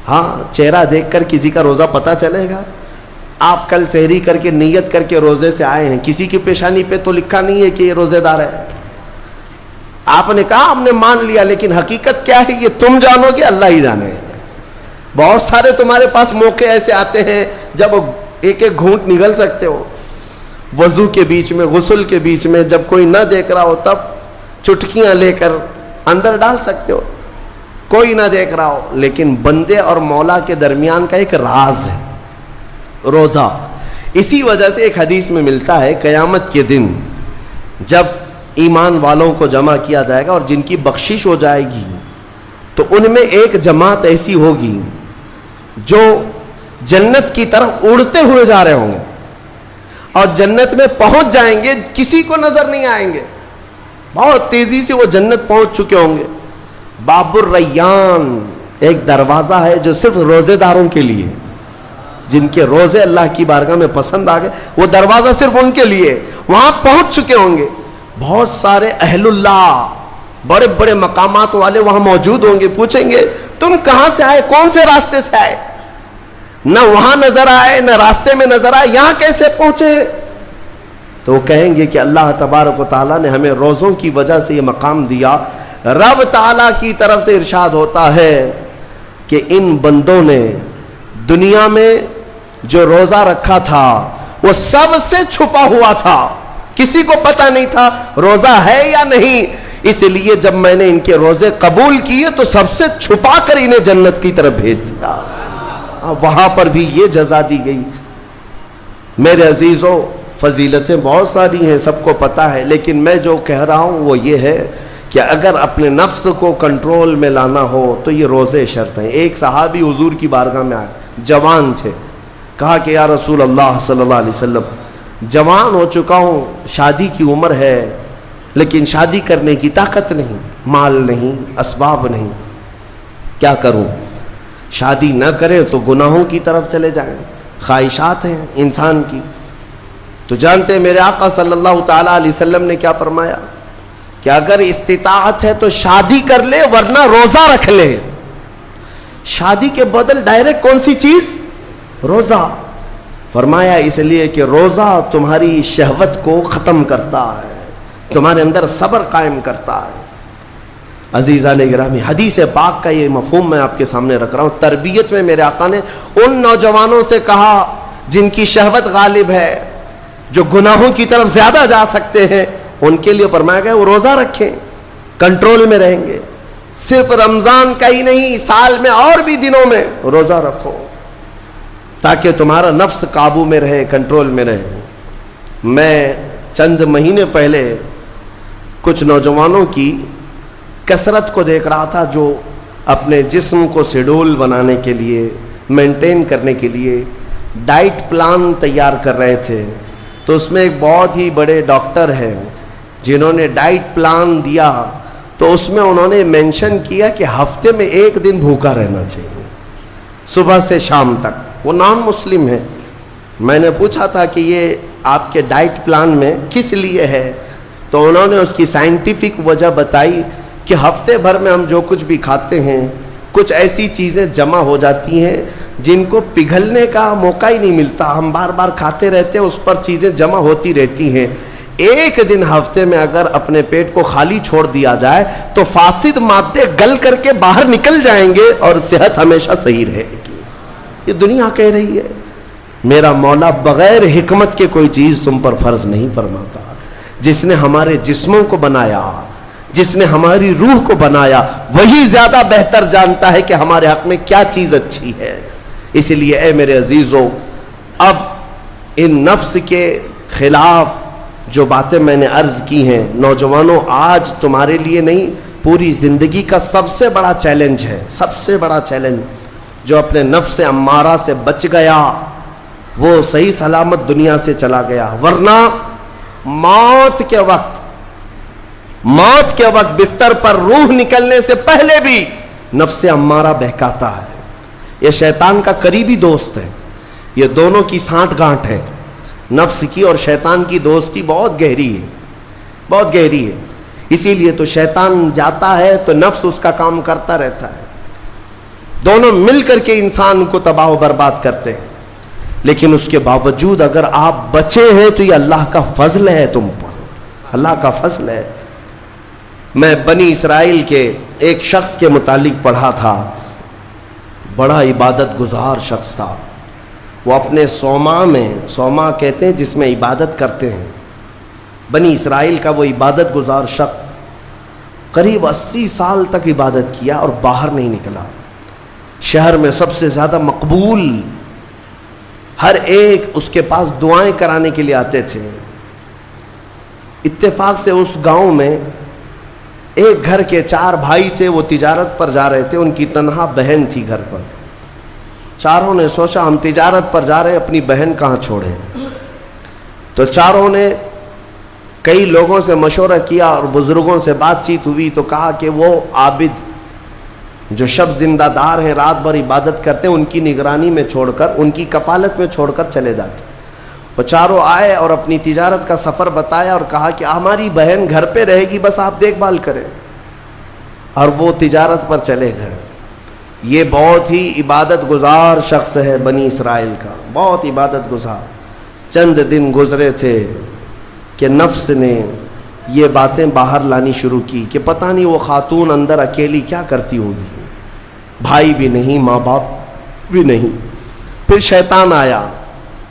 ہاں, چہرہ دیکھ کر کسی کا روزہ پتہ چلے گا. آپ کل سحری کر کے نیت کر کے روزے سے آئے ہیں, کسی کی پیشانی پہ تو لکھا نہیں ہے کہ یہ روزے دار ہے. آپ نے کہا ہم نے مان لیا, لیکن حقیقت کیا ہے یہ تم جانو گے, اللہ ہی جانے. بہت سارے تمہارے پاس موقع ایسے آتے ہیں جب ایک ایک گھونٹ نگل سکتے ہو. وضو کے بیچ میں, غسل کے بیچ میں, جب کوئی نہ دیکھ رہا ہو تب چٹکیاں لے کر اندر ڈال سکتے ہو, کوئی نہ دیکھ رہا ہو. لیکن بندے اور مولا کے درمیان کا ایک راز ہے روزہ. اسی وجہ سے ایک حدیث میں ملتا ہے قیامت کے دن جب ایمان والوں کو جمع کیا جائے گا اور جن کی بخشش ہو جائے گی تو ان میں ایک جماعت ایسی ہوگی جو جنت کی طرف اڑتے ہوئے جا رہے ہوں گے اور جنت میں پہنچ جائیں گے, کسی کو نظر نہیں آئیں گے, بہت تیزی سے وہ جنت پہنچ چکے ہوں گے. باب الریان ایک دروازہ ہے جو صرف روزے داروں کے لیے, جن کے روزے اللہ کی بارگاہ میں پسند آ گئے, وہ دروازہ صرف ان کے لیے. وہاں پہنچ چکے ہوں گے, بہت سارے اہل اللہ, بڑے بڑے مقامات والے وہاں موجود ہوں گے. پوچھیں گے تم کہاں سے آئے, کون سے راستے سے آئے؟ نہ وہاں نظر آئے نہ راستے میں نظر آئے, یہاں کیسے پہنچے؟ تو وہ کہیں گے کہ اللہ تبارک و تعالیٰ نے ہمیں روزوں کی وجہ سے یہ مقام دیا. رب تعالیٰ کی طرف سے ارشاد ہوتا ہے کہ ان بندوں نے دنیا میں جو روزہ رکھا تھا وہ سب سے چھپا ہوا تھا, کسی کو پتہ نہیں تھا روزہ ہے یا نہیں. اس لیے جب میں نے ان کے روزے قبول کیے تو سب سے چھپا کر انہیں جنت کی طرف بھیج دیا. وہاں پر بھی یہ جزا دی گئی. میرے عزیزوں, فضیلتیں بہت ساری ہیں, سب کو پتہ ہے, لیکن میں جو کہہ رہا ہوں وہ یہ ہے کہ اگر اپنے نفس کو کنٹرول میں لانا ہو تو یہ روزے شرط ہیں. ایک صحابی حضور کی بارگاہ میں آئے, جوان تھے, کہا کہ یا رسول اللہ صلی اللہ علیہ وسلم, جوان ہو چکا ہوں, شادی کی عمر ہے, لیکن شادی کرنے کی طاقت نہیں, مال نہیں, اسباب نہیں, کیا کروں؟ شادی نہ کرے تو گناہوں کی طرف چلے جائیں, خواہشات ہیں انسان کی. تو جانتے ہیں میرے آقا صلی اللہ تعالیٰ علیہ وسلم نے کیا فرمایا کہ اگر استطاعت ہے تو شادی کر لے ورنہ روزہ رکھ لے. شادی کے بدل ڈائریکٹ کون سی چیز؟ روزہ. فرمایا اس لیے کہ روزہ تمہاری شہوت کو ختم کرتا ہے, تمہارے اندر صبر قائم کرتا ہے. عزیزان گرامی, حدیث پاک کا یہ مفہوم میں آپ کے سامنے رکھ رہا ہوں. تربیت میں میرے آقا نے ان نوجوانوں سے کہا جن کی شہوت غالب ہے, جو گناہوں کی طرف زیادہ جا سکتے ہیں, ان کے لیے فرمایا گیا وہ روزہ رکھیں, کنٹرول میں رہیں گے. صرف رمضان کا ہی نہیں, سال میں اور بھی دنوں میں روزہ رکھو تاکہ تمہارا نفس قابو میں رہے, کنٹرول میں رہے. میں چند مہینے پہلے کچھ نوجوانوں کی کثرت کو دیکھ رہا تھا جو اپنے جسم کو شیڈول بنانے کے لیے, مینٹین کرنے کے لیے ڈائٹ پلان تیار کر رہے تھے. تو اس میں ایک بہت ہی بڑے ڈاکٹر ہیں جنہوں نے ڈائٹ پلان دیا, تو اس میں انہوں نے مینشن کیا کہ ہفتے میں ایک دن بھوکا رہنا چاہیے, صبح سے شام تک. وہ نان مسلم ہے. میں نے پوچھا تھا کہ یہ آپ کے ڈائٹ پلان میں کس لیے ہے, تو انہوں نے اس کی سائنٹیفک وجہ بتائی کہ ہفتے بھر میں ہم جو کچھ بھی کھاتے ہیں کچھ ایسی چیزیں جمع ہو جاتی ہیں جن کو پگھلنے کا موقع ہی نہیں ملتا, ہم بار بار کھاتے رہتے ہیں, اس پر چیزیں جمع ہوتی رہتی ہیں. ایک دن ہفتے میں اگر اپنے پیٹ کو خالی چھوڑ دیا جائے تو فاسد مادے گل کر کے باہر نکل جائیں گے اور صحت ہمیشہ صحیح رہے گی. یہ دنیا کہہ رہی ہے. میرا مولا بغیر حکمت کے کوئی چیز تم پر فرض نہیں فرماتا. جس نے ہمارے جسموں کو بنایا, جس نے ہماری روح کو بنایا, وہی زیادہ بہتر جانتا ہے کہ ہمارے حق میں کیا چیز اچھی ہے. اس لیے اے میرے عزیزوں, اب ان نفس کے خلاف جو باتیں میں نے عرض کی ہیں, نوجوانوں, آج تمہارے لیے نہیں پوری زندگی کا سب سے بڑا چیلنج ہے, سب سے بڑا چیلنج. جو اپنے نفس امارہ سے بچ گیا وہ صحیح سلامت دنیا سے چلا گیا, ورنہ موت کے وقت بستر پر روح نکلنے سے پہلے بھی نفس امارہ بہکاتا ہے. یہ شیطان کا قریبی دوست ہے. یہ دونوں کی سانٹھ گانٹھ ہے, نفس کی اور شیطان کی دوستی بہت گہری ہے, بہت گہری ہے. اسی لیے تو شیطان جاتا ہے تو نفس اس کا کام کرتا رہتا ہے. دونوں مل کر کے انسان کو تباہ و برباد کرتے ہیں. لیکن اس کے باوجود اگر آپ بچے ہیں تو یہ اللہ کا فضل ہے تم پر, اللہ کا فضل ہے. میں بنی اسرائیل کے ایک شخص کے متعلق پڑھا تھا, بڑا عبادت گزار شخص تھا. وہ اپنے صوما کہتے ہیں جس میں عبادت کرتے ہیں، بنی اسرائیل کا وہ عبادت گزار شخص قریب 80 سال تک عبادت کیا اور باہر نہیں نکلا. شہر میں سب سے زیادہ مقبول، ہر ایک اس کے پاس دعائیں کرانے کے لیے آتے تھے. اتفاق سے اس گاؤں میں ایک گھر کے 4 بھائی تھے، وہ تجارت پر جا رہے تھے، ان کی تنہا بہن تھی گھر پر. چاروں نے سوچا ہم تجارت پر جا رہے ہیں، اپنی بہن کہاں چھوڑیں. تو چاروں نے کئی لوگوں سے مشورہ کیا اور بزرگوں سے بات چیت ہوئی تو کہا کہ وہ عابد جو شب زندہ دار ہیں، رات بھر عبادت کرتے ہیں، ان کی نگرانی میں چھوڑ کر، ان کی کفالت میں چھوڑ کر چلے جاتے. وہ چاروں آئے اور اپنی تجارت کا سفر بتایا اور کہا کہ ہماری بہن گھر پہ رہے گی، بس آپ دیکھ بھال کریں. اور وہ تجارت پر چلے گئے. یہ بہت ہی عبادت گزار شخص ہے بنی اسرائیل کا، بہت عبادت گزار. چند دن گزرے تھے کہ نفس نے یہ باتیں باہر لانی شروع کی کہ پتہ نہیں وہ خاتون اندر اکیلی کیا کرتی ہوگی، بھائی بھی نہیں، ماں باپ بھی نہیں. پھر شیطان آیا،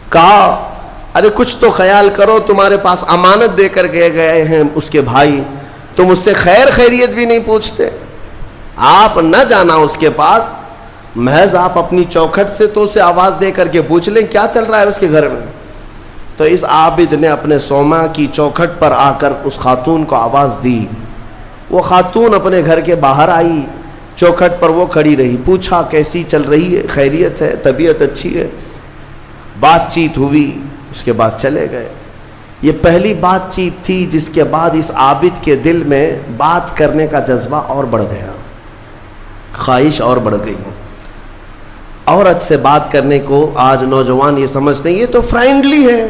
کہا ارے کچھ تو خیال کرو، تمہارے پاس امانت دے کر گئے ہیں اس کے بھائی، تم اس سے خیر خیریت بھی نہیں پوچھتے. آپ نہ جانا اس کے پاس، محض آپ اپنی چوکھٹ سے تو اسے آواز دے کر کے پوچھ لیں کیا چل رہا ہے اس کے گھر میں. تو اس عابد نے اپنے صوما کی چوکھٹ پر آ کر اس خاتون کو آواز دی. وہ خاتون اپنے گھر کے باہر آئی، چوکھٹ پر وہ کھڑی رہی، پوچھا کیسی چل رہی ہے، خیریت ہے، طبیعت اچھی ہے. بات چیت ہوئی، اس کے بعد چلے گئے. یہ پہلی بات چیت تھی جس کے بعد اس عابد کے دل میں بات کرنے کا جذبہ اور بڑھ گیا، خواہش اور بڑھ گئی. عورت سے بات کرنے کو آج نوجوان یہ سمجھتے ہیں یہ تو فرینڈلی ہے،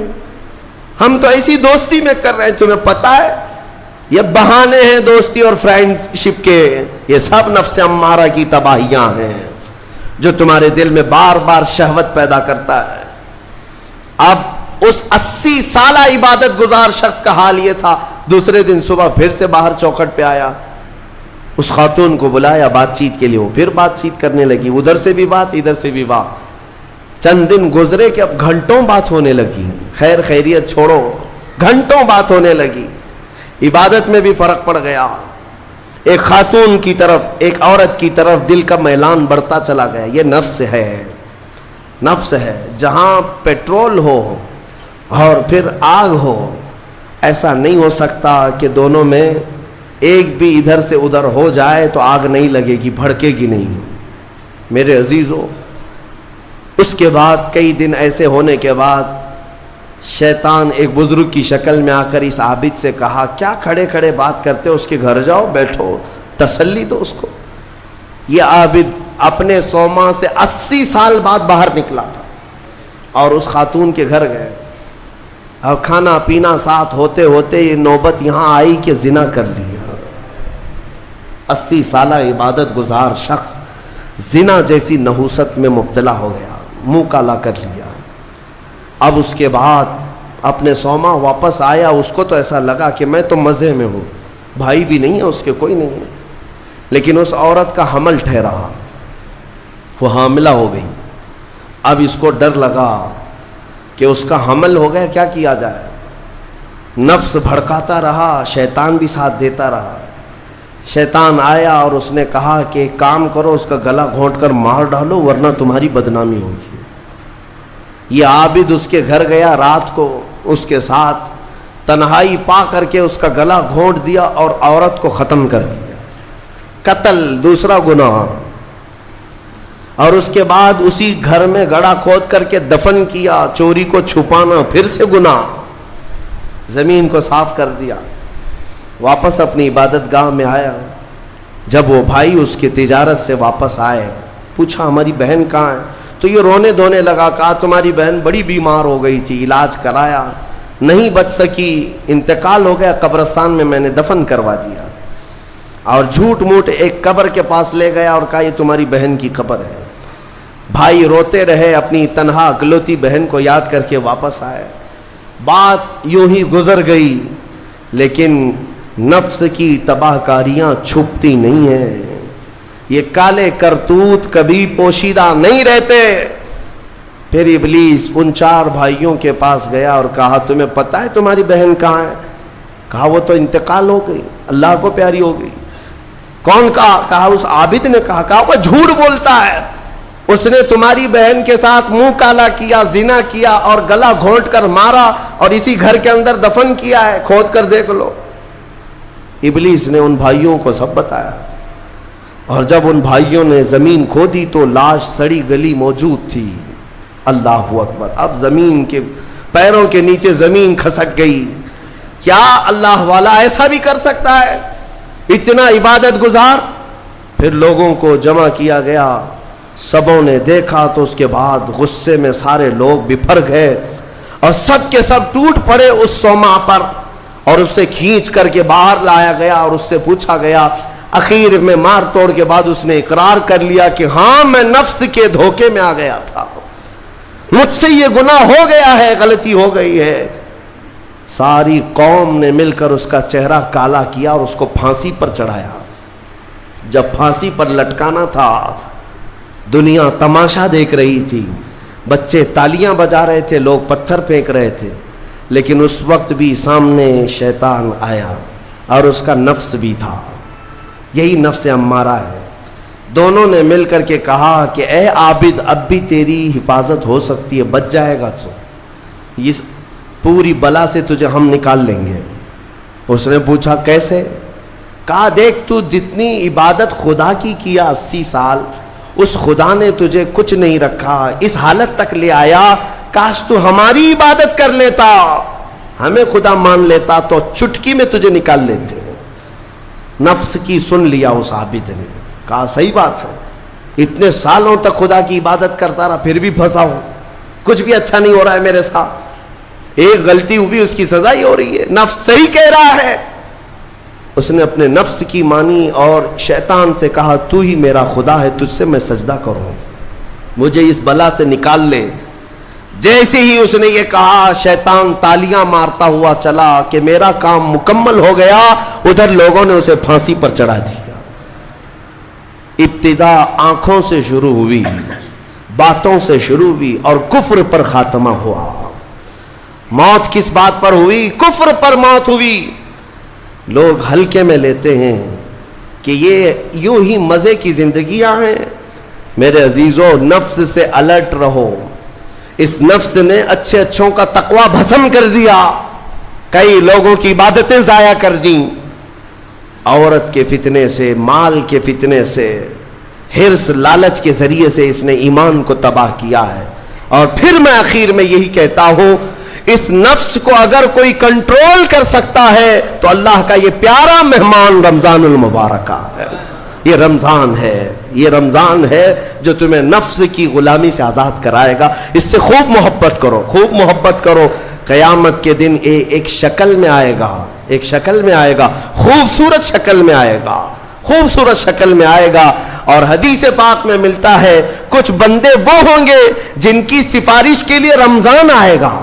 ہم تو ایسی دوستی میں کر رہے ہیں. تمہیں پتہ ہے یہ بہانے ہیں دوستی اور فرینڈ شپ کے، یہ سب نفس امارہ کی تباہیاں ہیں جو تمہارے دل میں بار بار شہوت پیدا کرتا ہے. اب اس 80 سالہ عبادت گزار شخص کا حال یہ تھا. دوسرے دن صبح پھر سے باہر چوکھٹ پہ آیا، اس خاتون کو بلایا بات چیت کے لیے. وہ پھر بات چیت کرنے لگی، ادھر سے بھی بات ادھر سے بھی بات. چند دن گزرے کہ اب گھنٹوں بات ہونے لگی، خیر خیریت چھوڑو، گھنٹوں بات ہونے لگی. عبادت میں بھی فرق پڑ گیا. ایک خاتون کی طرف، ایک عورت کی طرف دل کا میلان بڑھتا چلا گیا. یہ نفس ہے، نفس ہے. جہاں پیٹرول ہو اور پھر آگ ہو، ایسا نہیں ہو سکتا کہ دونوں میں ایک بھی ادھر سے ادھر ہو جائے تو آگ نہیں لگے گی، بھڑکے گی نہیں. میرے عزیزو، اس کے بعد کئی دن ایسے ہونے کے بعد شیطان ایک بزرگ کی شکل میں آ کر اس عابد سے کہا کیا کھڑے کھڑے بات کرتے ہو، اس کے گھر جاؤ، بیٹھو، تسلی دو اس کو. یہ عابد اپنے صوما سے 80 سال بعد باہر نکلا تھا اور اس خاتون کے گھر گئے. اور کھانا پینا ساتھ ہوتے ہوتے یہ نوبت یہاں آئی کہ زنا کر لیا. 80 سالہ عبادت گزار شخص زنا جیسی نحوست میں مبتلا ہو گیا، منہ کالا کر لیا. اب اس کے بعد اپنے صوما واپس آیا. اس کو تو ایسا لگا کہ میں تو مزے میں ہوں، بھائی بھی نہیں ہے اس کے، کوئی نہیں ہے. لیکن اس عورت کا حمل ٹھہرا، وہ حاملہ ہو گئی. اب اس کو ڈر لگا کہ اس کا حمل ہو گیا، کیا کیا جائے. نفس بھڑکاتا رہا، شیطان بھی ساتھ دیتا رہا. شیطان آیا اور اس نے کہا کہ ایک کام کرو، اس کا گلا گھونٹ کر مار ڈالو ورنہ تمہاری بدنامی ہوگی. یہ عابد اس کے گھر گیا، رات کو اس کے ساتھ تنہائی پا کر کے اس کا گلا گھونٹ دیا اور عورت کو ختم کر دیا. قتل دوسرا گناہ. اور اس کے بعد اسی گھر میں گڑھا کھود کر کے دفن کیا. چوری کو چھپانا پھر سے گناہ. زمین کو صاف کر دیا. واپس اپنی عبادت گاہ میں آیا. جب وہ بھائی اس کی تجارت سے واپس آئے، پوچھا ہماری بہن کہاں ہے. تو یہ رونے دھونے لگا. کہا تمہاری بہن بڑی بیمار ہو گئی تھی، علاج کرایا، نہیں بچ سکی، انتقال ہو گیا، قبرستان میں میں نے دفن کروا دیا. اور جھوٹ موٹ ایک قبر کے پاس لے گیا اور کہا یہ تمہاری بہن کی قبر ہے. بھائی روتے رہے، اپنی تنہا اکلوتی بہن کو یاد کر کے واپس آئے. بات یوں ہی گزر گئی، لیکن نفس کی تباہ کاریاں چھپتی نہیں ہیں. یہ کالے کرتوت کبھی پوشیدہ نہیں رہتے. پھر ابلیس ان 4 بھائیوں کے پاس گیا اور کہا تمہیں پتہ ہے تمہاری بہن کہاں ہے؟ کہا وہ تو انتقال ہو گئی، اللہ کو پیاری ہو گئی۔ کون کہا؟ کہا اس عابد نے کہا وہ جھوٹ بولتا ہے، اس نے تمہاری بہن کے ساتھ منہ کالا کیا، زنا کیا اور گلا گھونٹ کر مارا اور اسی گھر کے اندر دفن کیا ہے، کھود کر دیکھ لو۔ ابلیس نے ان بھائیوں کو سب بتایا، اور جب ان بھائیوں نے زمین کھودی تو لاش سڑی گلی موجود تھی۔ اللہ اکبر! اب زمین کے پیروں کے نیچے زمین کھسک گئی۔ کیا اللہ والا ایسا بھی کر سکتا ہے؟ اتنا عبادت گزار؟ پھر لوگوں کو جمع کیا گیا، سبوں نے دیکھا تو اس کے بعد غصے میں سارے لوگ بپھر گئے اور سب کے سب ٹوٹ پڑے اس سوما پر، اور اسے کھینچ کر کے باہر لایا گیا اور اس سے پوچھا گیا۔ اخیر میں مار توڑ کے بعد اس نے اقرار کر لیا کہ ہاں میں نفس کے دھوکے میں آ گیا تھا، مجھ سے یہ گناہ ہو گیا ہے، غلطی ہو گئی ہے۔ ساری قوم نے مل کر اس کا چہرہ کالا کیا اور اس کو پھانسی پر چڑھایا۔ جب پھانسی پر لٹکانا تھا دنیا تماشا دیکھ رہی تھی، بچے تالیاں بجا رہے تھے، لوگ پتھر پھینک رہے تھے، لیکن اس وقت بھی سامنے شیطان آیا اور اس کا نفس بھی تھا، یہی نفس امارہ ہے۔ دونوں نے مل کر کے کہا کہ اے عابد اب بھی تیری حفاظت ہو سکتی ہے، بچ جائے گا تو اس پوری بلا سے تجھے ہم نکال لیں گے۔ اس نے پوچھا کیسے؟ کہا دیکھ تو جتنی عبادت خدا کی کیا 80 سال، اس خدا نے تجھے کچھ نہیں رکھا، اس حالت تک لے آیا، کاش تو ہماری عبادت کر لیتا، ہمیں خدا مان لیتا تو چٹکی میں تجھے نکال لیتے۔ نفس کی سن لیا اس عابد نے، کہا صحیح بات ہے، اتنے سالوں تک خدا کی عبادت کرتا رہا پھر بھی پھنسا ہوں، کچھ بھی اچھا نہیں ہو رہا ہے میرے ساتھ، ایک غلطی ہوئی اس کی سزا ہی ہو رہی ہے، نفس صحیح کہہ رہا ہے۔ اس نے اپنے نفس کی مانی اور شیطان سے کہا تو ہی میرا خدا ہے، تجھ سے میں سجدہ کروں، مجھے اس بلا سے نکال لے۔ جیسے ہی اس نے یہ کہا شیطان تالیاں مارتا ہوا چلا کہ میرا کام مکمل ہو گیا، ادھر لوگوں نے اسے پھانسی پر چڑھا دیا۔ ابتدا آنکھوں سے شروع ہوئی، باتوں سے شروع ہوئی اور کفر پر خاتمہ ہوا۔ موت کس بات پر ہوئی؟ کفر پر موت ہوئی۔ لوگ ہلکے میں لیتے ہیں کہ یہ یوں ہی مزے کی زندگیاں ہیں۔ میرے عزیزوں نفس سے الرٹ رہو، اس نفس نے اچھے اچھوں کا تقوی بھسم کر دیا، کئی لوگوں کی عبادتیں ضائع کر دیں، عورت کے فتنے سے، مال کے فتنے سے، حرص لالچ کے ذریعے سے اس نے ایمان کو تباہ کیا ہے۔ اور پھر میں آخر میں یہی کہتا ہوں، اس نفس کو اگر کوئی کنٹرول کر سکتا ہے تو اللہ کا یہ پیارا مہمان رمضان المبارکہ ہے، یہ رمضان ہے، یہ رمضان ہے جو تمہیں نفس کی غلامی سے آزاد کرائے گا۔ اس سے خوب محبت کرو، خوب محبت کرو، قیامت کے دن ایک شکل میں آئے گا، ایک شکل میں آئے گا، خوبصورت شکل میں آئے گا، خوبصورت شکل میں آئے گا۔ اور حدیث پاک میں ملتا ہے کچھ بندے وہ ہوں گے جن کی سفارش کے لیے رمضان آئے گا،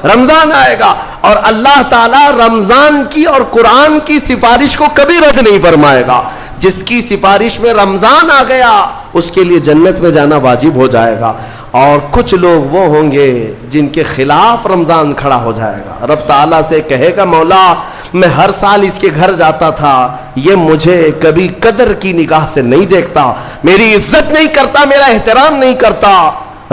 رمضان آئے گا، اور اللہ تعالیٰ رمضان کی اور قرآن کی سفارش کو کبھی رد نہیں فرمائے گا۔ جس کی سفارش میں رمضان آ گیا اس کے لیے جنت میں جانا واجب ہو جائے گا، اور کچھ لوگ وہ ہوں گے جن کے خلاف رمضان کھڑا ہو جائے گا۔ رب تعالیٰ سے کہے گا مولا میں ہر سال اس کے گھر جاتا تھا، یہ مجھے کبھی قدر کی نگاہ سے نہیں دیکھتا، میری عزت نہیں کرتا، میرا احترام نہیں کرتا۔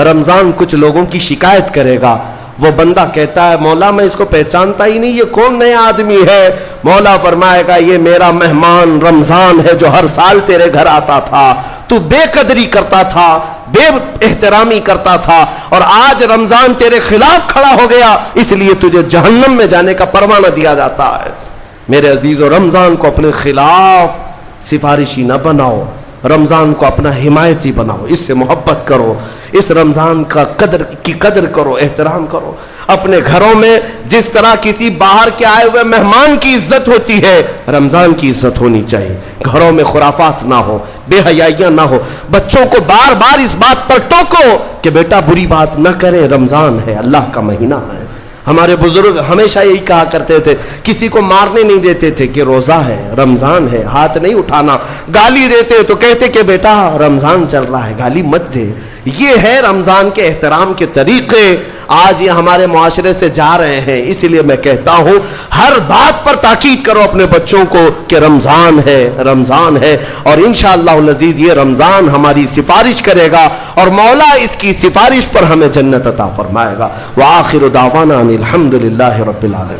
رمضان کچھ لوگوں کی شکایت کرے گا، وہ بندہ کہتا ہے مولا میں اس کو پہچانتا ہی نہیں، یہ کون نیا آدمی ہے؟ مولا فرمائے گا یہ میرا مہمان رمضان ہے جو ہر سال تیرے گھر آتا تھا، تو بے قدری کرتا تھا، بے احترامی کرتا تھا، اور آج رمضان تیرے خلاف کھڑا ہو گیا، اس لیے تجھے جہنم میں جانے کا پروانہ دیا جاتا ہے۔ میرے عزیزو رمضان کو اپنے خلاف سفارشی نہ بناؤ، رمضان کو اپنا حمایتی بناؤ، اس سے محبت کرو، اس رمضان کا قدر کرو، احترام کرو۔ اپنے گھروں میں جس طرح کسی باہر کے آئے ہوئے مہمان کی عزت ہوتی ہے رمضان کی عزت ہونی چاہیے۔ گھروں میں خرافات نہ ہو، بے حیائیاں نہ ہو، بچوں کو بار بار اس بات پر ٹوکو کہ بیٹا بری بات نہ کریں، رمضان ہے، اللہ کا مہینہ ہے، ہمارے بزرگ ہمیشہ یہی کہا کرتے تھے, کسی کو مارنے نہیں دیتے تھے کہ روزہ ہے, رمضان ہے, ہاتھ نہیں اٹھانا. گالی دیتے تو کہتے کہ بیٹا رمضان چل رہا ہے, گالی مت دے. یہ ہے رمضان کے احترام کے طریقے. آج یہ ہمارے معاشرے سے جا رہے ہیں. اسی لیے میں کہتا ہوں ہر بات پر تاکید کرو اپنے بچوں کو کہ رمضان ہے, رمضان ہے, اور انشاءاللہ العزیز یہ رمضان ہماری سفارش کرے گا اور مولا اس کی سفارش پر ہمیں جنت عطا فرمائے گا. وآخر دعوانا ان الحمد للہ رب العالمین.